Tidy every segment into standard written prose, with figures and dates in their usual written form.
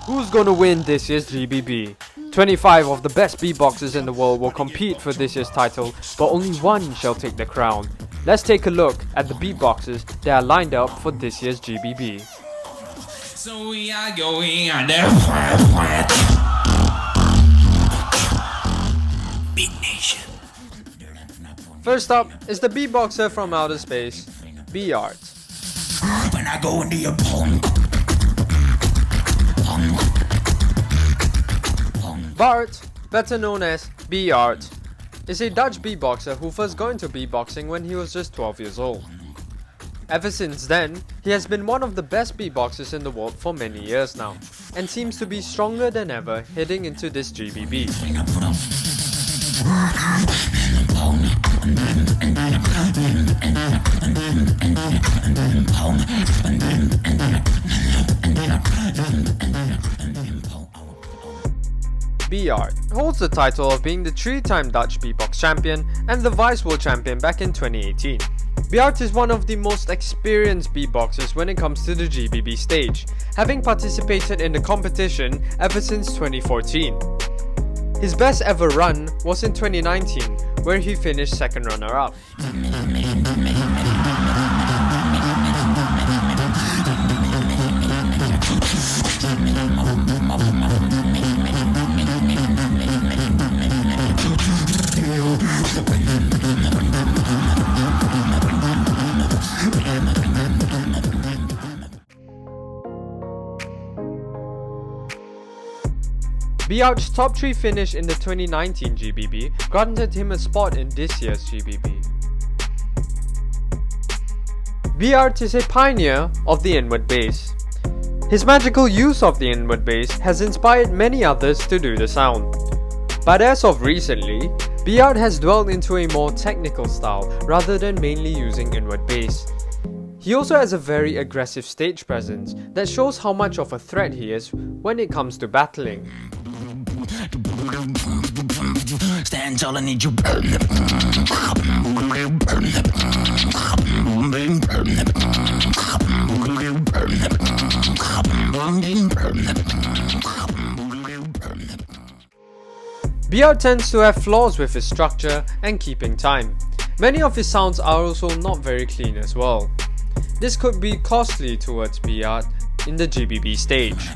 Who's gonna win this year's GBB? 25 of the best beatboxers in the world will compete for this year's title, but only one shall take the crown. Let's take a look at the beatboxers that are lined up for this year's GBB. So we are going on the Beatnation. First up is the beatboxer from outer space, BART. When I go into your pong. BART, better known as BART, is a Dutch beatboxer who first got into beatboxing when he was just 12 years old. Ever since then, he has been one of the best beatboxers in the world for many years now, and seems to be stronger than ever heading into this GBB. BART holds the title of being the 3-time Dutch beatbox champion and the vice world champion back in 2018. BART is one of the most experienced beatboxers when it comes to the GBB stage, having participated in the competition ever since 2014. His best ever run was in 2019, where he finished second runner-up. BART's top 3 finish in the 2019 GBB granted him a spot in this year's GBB. BART is a pioneer of the inward bass. His magical use of the inward bass has inspired many others to do the sound. But as of recently, BART has dwelled into a more technical style rather than mainly using inward bass. He also has a very aggressive stage presence that shows how much of a threat he is when it comes to battling. Stand tall, I need you. BART tends to have flaws with his structure and keeping time. Many of his sounds are also not very clean as well. This could be costly towards BART in the GBB stage.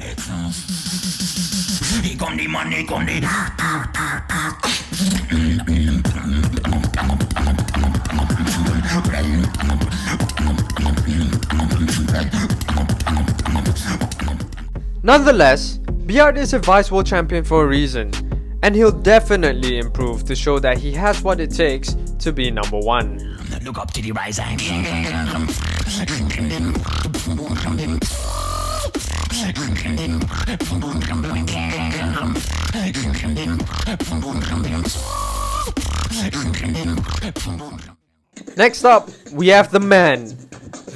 Nonetheless, BART is a vice world champion for a reason, and he'll definitely improve to show that he has what it takes to be number 1. Look up to the rising. Next up, we have the man,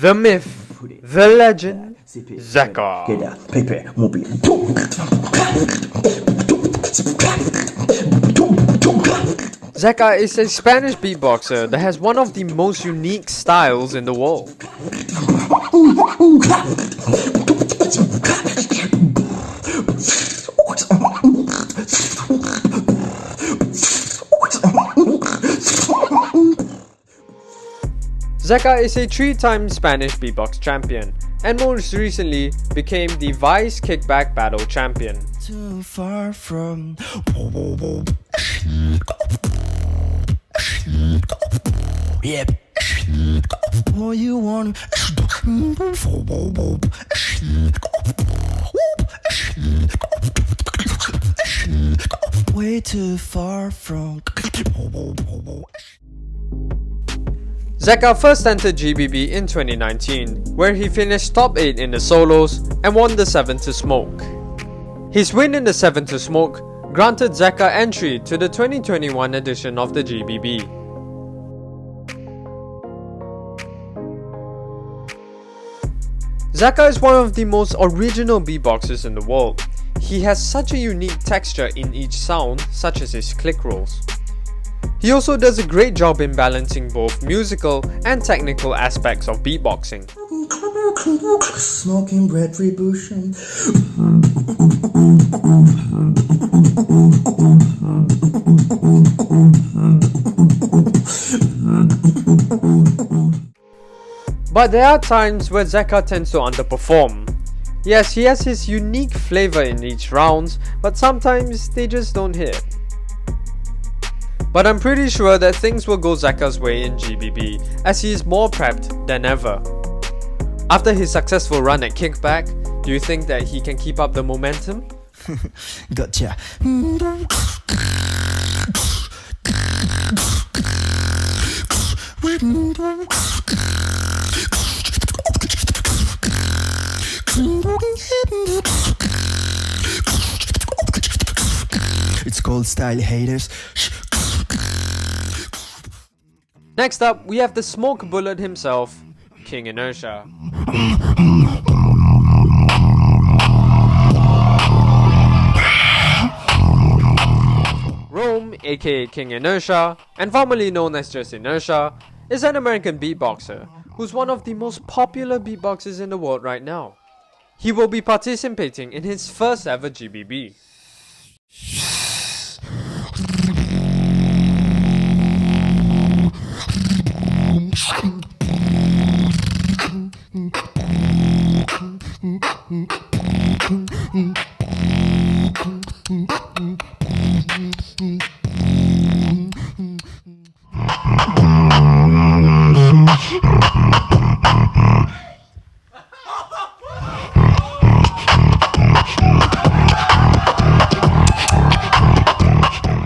the myth, the legend, ZEKKA. ZEKKA is a Spanish beatboxer that has one of the most unique styles in the world. ZEKKA is a 3-time Spanish beatbox champion, and most recently became the Vice Kickback Battle champion. Too far from. Yep. All you want. Way too far from. ZEKKA first entered GBB in 2019, where he finished top 8 in the solos and won the 7 to Smoke. His win in the 7 to Smoke granted ZEKKA entry to the 2021 edition of the GBB. ZEKKA is one of the most original beatboxers in the world. He has such a unique texture in each sound, such as his click rolls. He also does a great job in balancing both musical and technical aspects of beatboxing. Smoking retribution. But there are times where ZEKKA tends to underperform. Yes, he has his unique flavor in each round, but sometimes they just don't hit. But I'm pretty sure that things will go ZEKKA's way in GBB, as he is more prepped than ever. After his successful run at Kickback, do you think that he can keep up the momentum? Gotcha. It's called Style Haters. Next up, we have the smoke bullet himself, King Inertia. Rome, aka King Inertia, and formerly known as just Inertia, is an American beatboxer who's one of the most popular beatboxers in the world right now. He will be participating in his first ever GBB.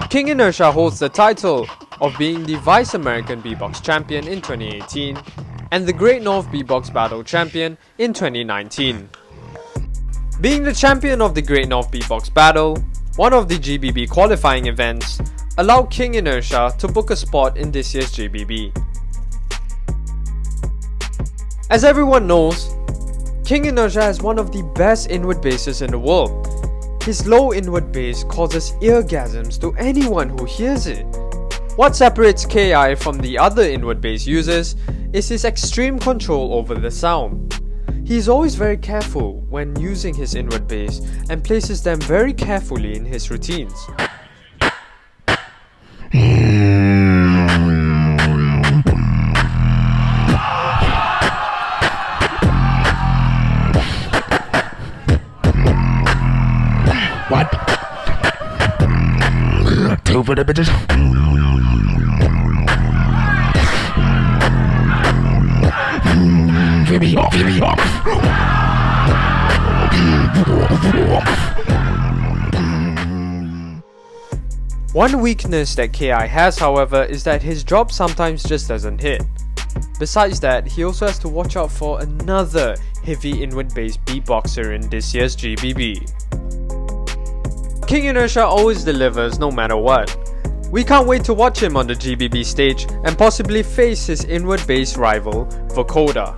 King Inertia holds the title of being the Vice American Beatbox Champion in 2018 and the Great North Beatbox Battle Champion in 2019. Being the champion of the Great North Beatbox Battle, one of the GBB qualifying events, allowed King Inertia to book a spot in this year's GBB. As everyone knows, King Inertia has one of the best inward basses in the world. His low inward bass causes eargasms to anyone who hears it. What separates KI from the other inward bass users is his extreme control over the sound. He is always very careful when using his inward bass and places them very carefully in his routines. What? Two for the bitches. One weakness that KI has, however, is that his drop sometimes just doesn't hit. Besides that, he also has to watch out for another heavy inward bass beatboxer in this year's GBB. King Inertia always delivers no matter what. We can't wait to watch him on the GBB stage and possibly face his inward bass rival, Vocoder.